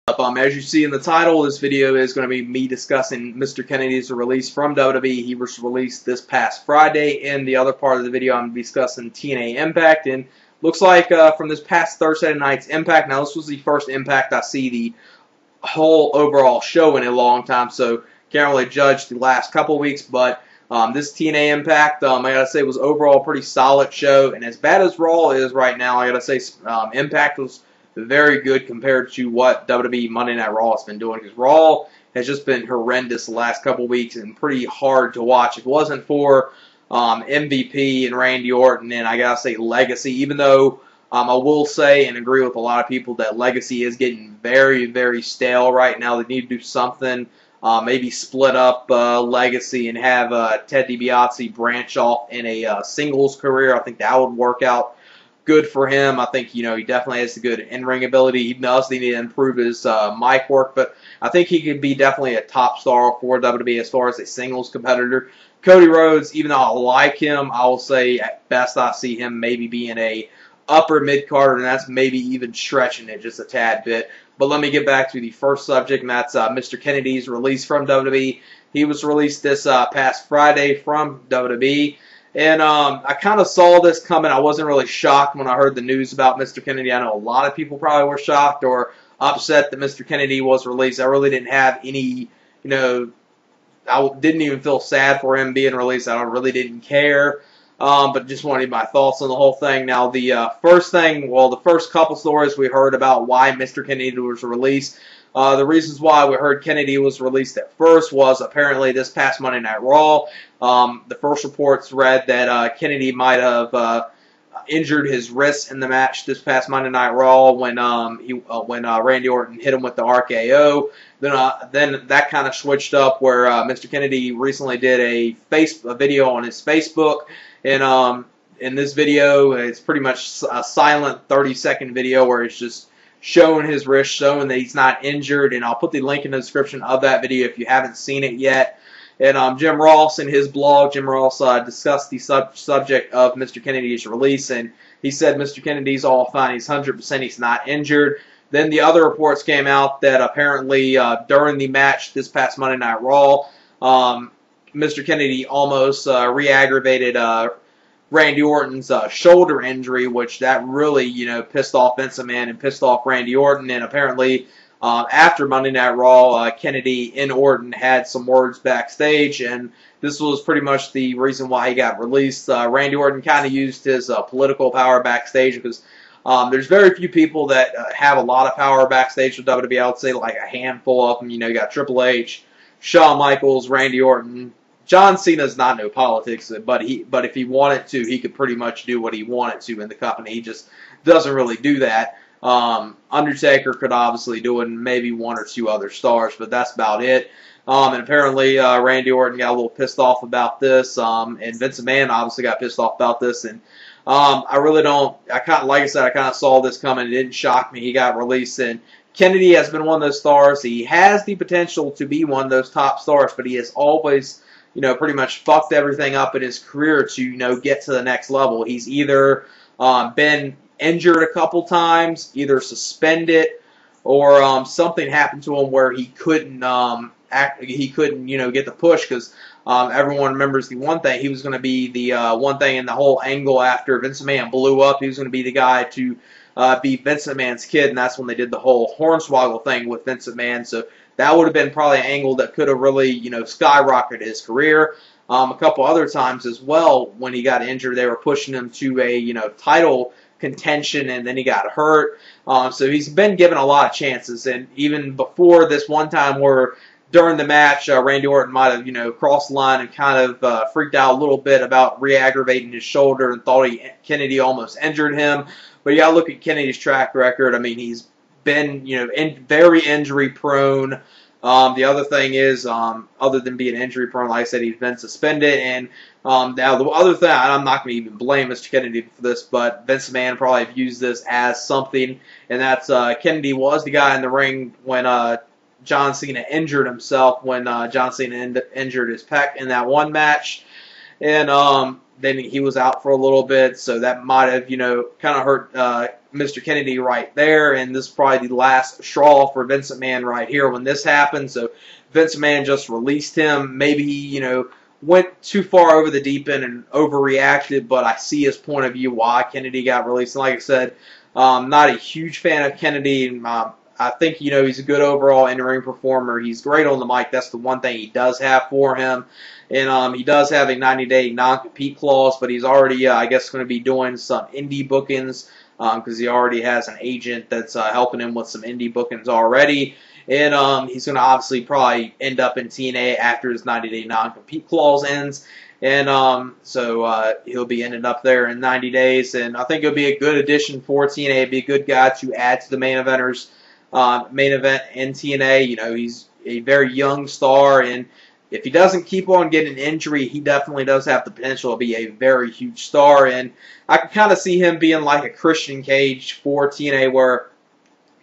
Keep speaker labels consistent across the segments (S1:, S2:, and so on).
S1: As you see in the title, this video is going to be me discussing Mr. Kennedy's release from WWE. He was released this past Friday. In the other part of the video, I'm going to be discussing TNA Impact. And looks like from this past Thursday night's Impact, now this was the first Impact I see the whole overall show in a long time, so can't really judge the last couple weeks, but this TNA Impact, I gotta say, was overall a pretty solid show. And as bad as Raw is right now, I gotta say Impact was very good compared to what WWE Monday Night Raw has been doing, because Raw has just been horrendous the last couple weeks and pretty hard to watch. If it wasn't for MVP and Randy Orton and I gotta say Legacy, even though I will say and agree with a lot of people that Legacy is getting very, very stale right now. They need to do something. Maybe split up Legacy and have Ted DiBiase branch off in a singles career. I think that would work out good for him. I think, he definitely has a good in-ring ability. He does need to improve his mic work, but I think he could be definitely a top star for WWE as far as a singles competitor. Cody Rhodes, even though I like him, I will say at best I see him maybe being a upper mid-carder, and that's maybe even stretching it just a tad bit. But let me get back to the first subject, and that's Mr. Kennedy's release from WWE. He was released this past Friday from WWE. And I kind of saw this coming. I wasn't really shocked when I heard the news about Mr. Kennedy. I know a lot of people probably were shocked or upset that Mr. Kennedy was released. I really didn't have any, I didn't even feel sad for him being released. I really didn't care. But just wanted my thoughts on the whole thing. Now, the first couple stories we heard about why Mr. Kennedy was released. The reasons why we heard Kennedy was released at first was apparently this past Monday Night Raw. The first reports read that Kennedy might have injured his wrist in the match this past Monday Night Raw when Randy Orton hit him with the RKO. Then that kind of switched up where Mr. Kennedy recently did a video on his Facebook, and in this video it's pretty much a silent 30-second video where it's just showing his wrist, showing that he's not injured, and I'll put the link in the description of that video if you haven't seen it yet. And Jim Ross, in his blog, discussed the subject of Mr. Kennedy's release, and he said Mr. Kennedy's all fine, he's 100%, he's not injured. Then the other reports came out that apparently during the match this past Monday Night Raw, Mr. Kennedy almost re-aggravated Randy Orton's shoulder injury, which that really, pissed off Vince McMahon and pissed off Randy Orton. And apparently, after Monday Night Raw, Kennedy and Orton had some words backstage, and this was pretty much the reason why he got released. Randy Orton kind of used his political power backstage because there's very few people that have a lot of power backstage with WWE. I would say like a handful of them. You got Triple H, Shawn Michaels, Randy Orton. John Cena's not no politics, but if he wanted to, he could pretty much do what he wanted to in the company. He just doesn't really do that. Undertaker could obviously do it, and maybe one or two other stars, but that's about it. And apparently Randy Orton got a little pissed off about this, and Vince McMahon obviously got pissed off about this. And like I said, I kind of saw this coming. It didn't shock me. He got released, and Kennedy has been one of those stars. He has the potential to be one of those top stars, but he has always, pretty much fucked everything up in his career to, get to the next level. He's either been injured a couple times, either suspended, or something happened to him where he couldn't get the push, because everyone remembers the one thing. He was going to be the one thing in the whole angle after Vince McMahon blew up. He was going to be the guy to be Vince McMahon's kid, and that's when they did the whole Hornswoggle thing with Vince McMahon. So that would have been probably an angle that could have really, skyrocketed his career. A couple other times as well, when he got injured, they were pushing him to a, title contention, and then he got hurt. So he's been given a lot of chances, and even before this one time where during the match, Randy Orton might have, crossed the line and kind of freaked out a little bit about re-aggravating his shoulder and thought Kennedy almost injured him. But you gotta look at Kennedy's track record. I mean, he's been, very injury prone. The other thing is, other than being injury prone, like I said, he's been suspended. And now the other thing, I'm not going to even blame Mr. Kennedy for this, but Vince McMahon probably used this as something, and that's Kennedy was the guy in the ring when John Cena injured himself, when John Cena injured his pec in that one match. And then he was out for a little bit, so that might have, kind of hurt Mr. Kennedy right there, and this is probably the last straw for Vince McMahon right here when this happened. So Vince McMahon just released him. Maybe he, went too far over the deep end and overreacted, but I see his point of view why Kennedy got released. And like I said, not a huge fan of Kennedy. I think, he's a good overall in-ring performer. He's great on the mic. That's the one thing he does have for him. And he does have a 90-day non-compete clause, but he's already, I guess, going to be doing some indie bookings because he already has an agent that's helping him with some indie bookings already. And he's going to obviously probably end up in TNA after his 90-day non-compete clause ends. And so he'll be ending up there in 90 days. And I think it'll be a good addition for TNA. It'll be a good guy to add to the main eventers. Main event in TNA. He's a very young star, and if he doesn't keep on getting injury, he definitely does have the potential to be a very huge star. And I can kind of see him being like a Christian Cage for TNA, where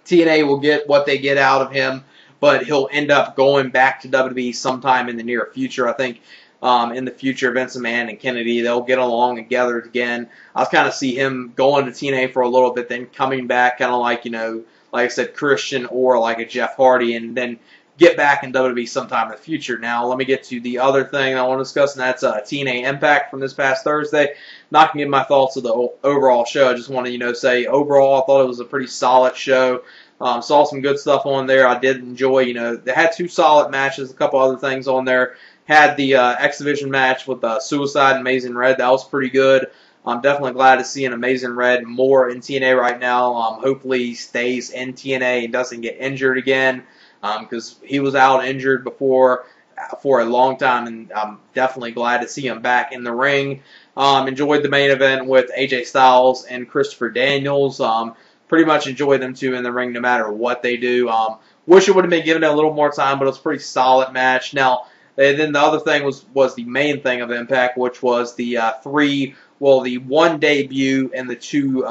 S1: TNA will get what they get out of him, but he'll end up going back to WWE sometime in the near future. I think in the future, Vince McMahon and Kennedy, they'll get along together again. I kind of see him going to TNA for a little bit, then coming back, kind of like, like I said, Christian or like a Jeff Hardy, and then get back in WWE sometime in the future. Now, let me get to the other thing I want to discuss, and that's TNA Impact from this past Thursday. Not going to give my thoughts of the overall show. I just want to, say overall, I thought it was a pretty solid show. Saw some good stuff on there. I did enjoy, they had 2 solid matches, a couple other things on there. Had the X Division match with Suicide and Amazing Red. That was pretty good. I'm definitely glad to see an Amazing Red more in TNA right now. Hopefully he stays in TNA and doesn't get injured again, because he was out injured before for a long time, and I'm definitely glad to see him back in the ring. Enjoyed the main event with AJ Styles and Christopher Daniels. Pretty much enjoyed them two in the ring no matter what they do. Wish it would have been given a little more time, but it was a pretty solid match. Now, and then the other thing was the main thing of Impact, which was the the 1 debut and the 2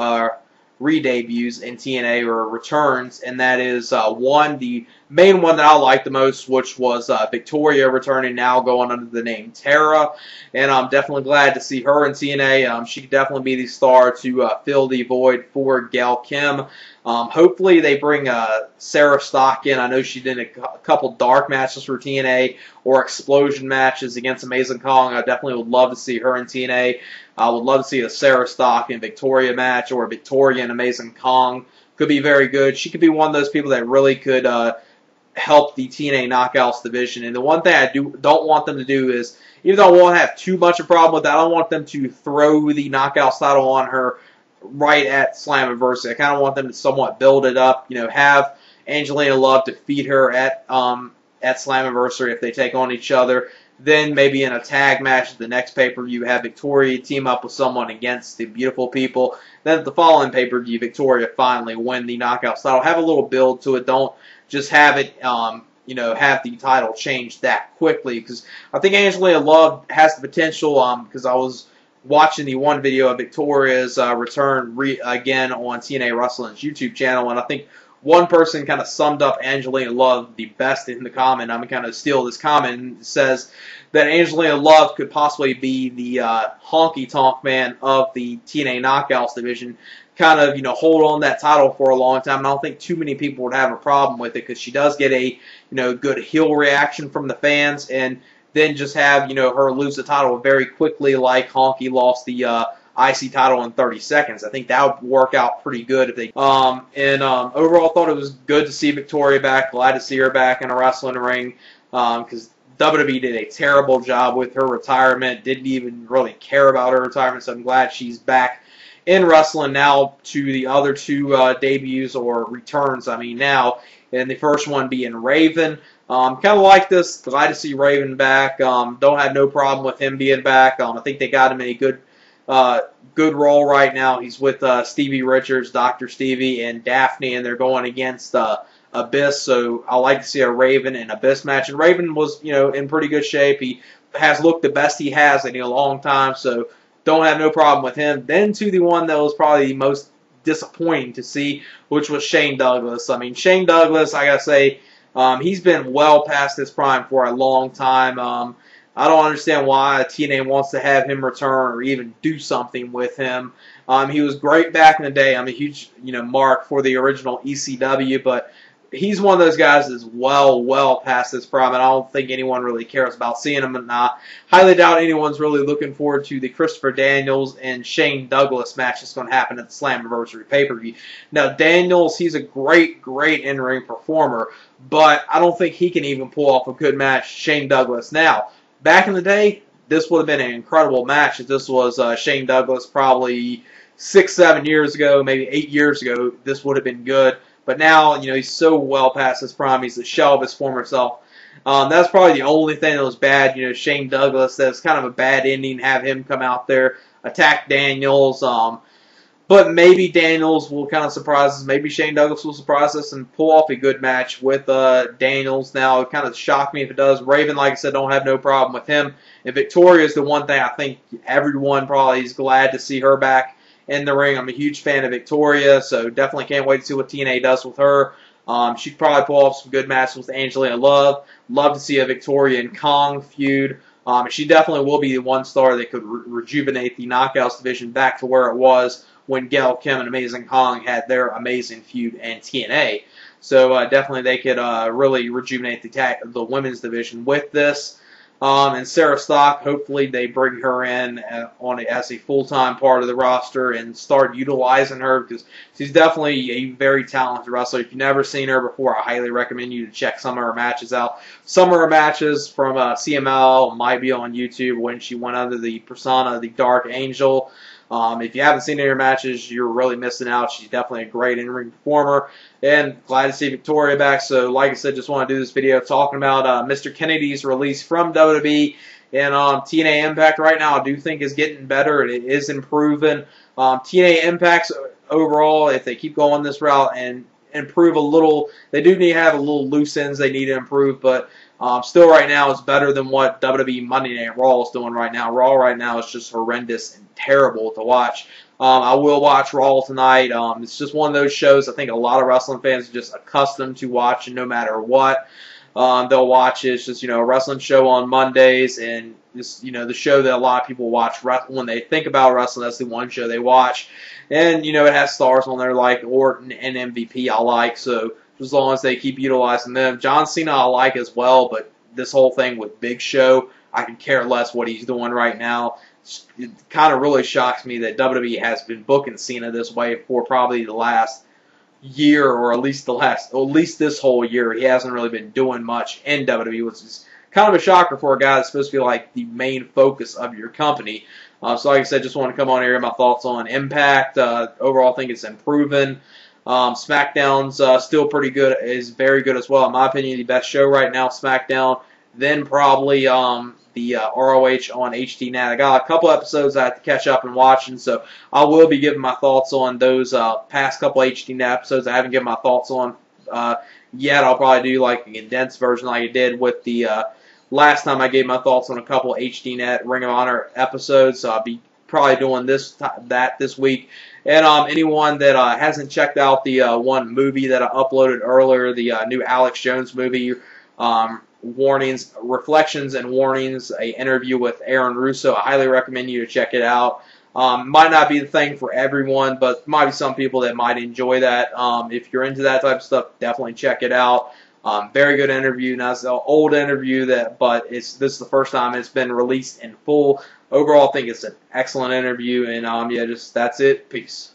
S1: re-debuts in TNA, or returns, and that is the main one that I like the most, which was Victoria returning, now going under the name Tara, and I'm definitely glad to see her in TNA. She could definitely be the star to fill the void for Gail Kim. Hopefully they bring Sarah Stock in. I know she did a couple dark matches for TNA or explosion matches against Amazing Kong. I definitely would love to see her in TNA. I would love to see a Sarah Stock and Victoria match, or a Victoria and Amazing Kong. Could be very good. She could be one of those people that really could help the TNA Knockouts division. And the one thing I don't want them to do is, even though I won't have too much of a problem with that, I don't want them to throw the Knockouts title on her right at Slammiversary. I kind of want them to somewhat build it up. Have Angelina Love defeat her at Slammiversary if they take on each other. Then maybe in a tag match at the next pay-per-view, have Victoria team up with someone against the Beautiful People. Then at the following pay-per-view, Victoria finally win the Knockouts title. Have a little build to it. Don't just have it, have the title change that quickly. Because I think Angelina Love has the potential, because I was watching the one video of Victoria's return again on TNA Wrestling's YouTube channel, and I think one person kind of summed up Angelina Love the best in the comment. I'm going to kind of steal this comment. It says that Angelina Love could possibly be the honky-tonk man of the TNA Knockouts division. Kind of, hold on that title for a long time. And I don't think too many people would have a problem with it, because she does get a, good heel reaction from the fans, and then just have, her lose the title very quickly, like Honky lost the IC title in 30 seconds. I think that would work out pretty good if they. Overall, thought it was good to see Victoria back. Glad to see her back in a wrestling ring, because WWE did a terrible job with her retirement. Didn't even really care about her retirement. So I'm glad she's back in wrestling now. To the other 2 debuts or returns, now, and the first one being Raven. Kind of like this. Glad to see Raven back. Don't have no problem with him being back. I think they got him in a good role right now. He's with Stevie Richards, Dr. Stevie, and Daphne, and they're going against Abyss. So I like to see a Raven and Abyss match. And Raven was, in pretty good shape. He has looked the best he has in a long time. So don't have no problem with him. Then to the one that was probably the most disappointing to see, which was Shane Douglas. Shane Douglas, I gotta say, he's been well past his prime for a long time. I don't understand why TNA wants to have him return or even do something with him. He was great back in the day. I'm a huge mark for the original ECW, but he's one of those guys that's well past his prime, and I don't think anyone really cares about seeing him. And I highly doubt anyone's really looking forward to the Christopher Daniels and Shane Douglas match that's going to happen at the Slammiversary pay-per-view. Now, Daniels, he's a great in-ring performer, but I don't think he can even pull off a good match. Shane Douglas. Now, back in the day, this would have been an incredible match if this was Shane Douglas probably 6-7 years ago, maybe 8 years ago. This would have been good. But now, he's so well past his prime. He's the shell of his former self. That's probably the only thing that was bad. Shane Douglas, that's kind of a bad ending. Have him come out there, attack Daniels. But maybe Daniels will kind of surprise us. Maybe Shane Douglas will surprise us and pull off a good match with Daniels. Now, it kind of shocked me if it does. Raven, like I said, don't have no problem with him. And Victoria is the one thing I think everyone probably is glad to see her back in the ring. I'm a huge fan of Victoria, so definitely can't wait to see what TNA does with her. She'd probably pull off some good matches with Angelina Love. Love to see a Victoria and Kong feud. She definitely will be the one star that could rejuvenate the Knockouts division back to where it was when Gail Kim and Amazing Kong had their amazing feud in TNA. So definitely they could really rejuvenate the women's division with this. And Sarah Stock, hopefully they bring her in as a full-time part of the roster and start utilizing her, because she's definitely a very talented wrestler. If you've never seen her before, I highly recommend you to check some of her matches out. Some of her matches from CML might be on YouTube when she went under the persona of the Dark Angel. If you haven't seen any of her matches, you're really missing out. She's definitely a great in-ring performer. And glad to see Victoria back. So, like I said, just want to do this video talking about Mr. Kennedy's release from WWE. And TNA Impact right now I do think is getting better. It is improving. TNA Impact's overall, if they keep going this route and improve a little, they do need to have a little loose ends they need to improve, but still right now it's better than what WWE Monday Night Raw is doing right now. Raw right now is just horrendous and terrible to watch. I will watch Raw tonight. It's just one of those shows I think a lot of wrestling fans are just accustomed to watching no matter what. They'll watch it. It's just, a wrestling show on Mondays, and it's, the show that a lot of people watch when they think about wrestling. That's the one show they watch. And, it has stars on there like Orton and MVP I like, so as long as they keep utilizing them. John Cena I like as well, but this whole thing with Big Show, I could care less what he's doing right now. It kind of really shocks me that WWE has been booking Cena this way for probably the last year, or at least this whole year. He hasn't really been doing much in WWE, which is kind of a shocker for a guy that's supposed to be like the main focus of your company. So like I said, just want to come on here and my thoughts on Impact. Overall, I think it's improving. SmackDown's still pretty good, is very good as well. In my opinion, the best show right now, SmackDown. Then probably the ROH on HDNet. I got a couple episodes I have to catch up and watching, so I will be giving my thoughts on those past couple HDNet episodes I haven't given my thoughts on yet. I'll probably do like a condensed version like I did with the last time I gave my thoughts on a couple HDNet Ring of Honor episodes. So I'll be probably doing that this week. And anyone that hasn't checked out the one movie that I uploaded earlier, the new Alex Jones movie, Warnings, Reflections and Warnings, an interview with Aaron Russo, I highly recommend you to check it out. Might not be the thing for everyone, but might be some people that might enjoy that. If you're into that type of stuff, definitely check it out. Very good interview. Now it's an old interview but this is the first time it's been released in full. Overall, I think it's an excellent interview, and yeah, that's it. Peace.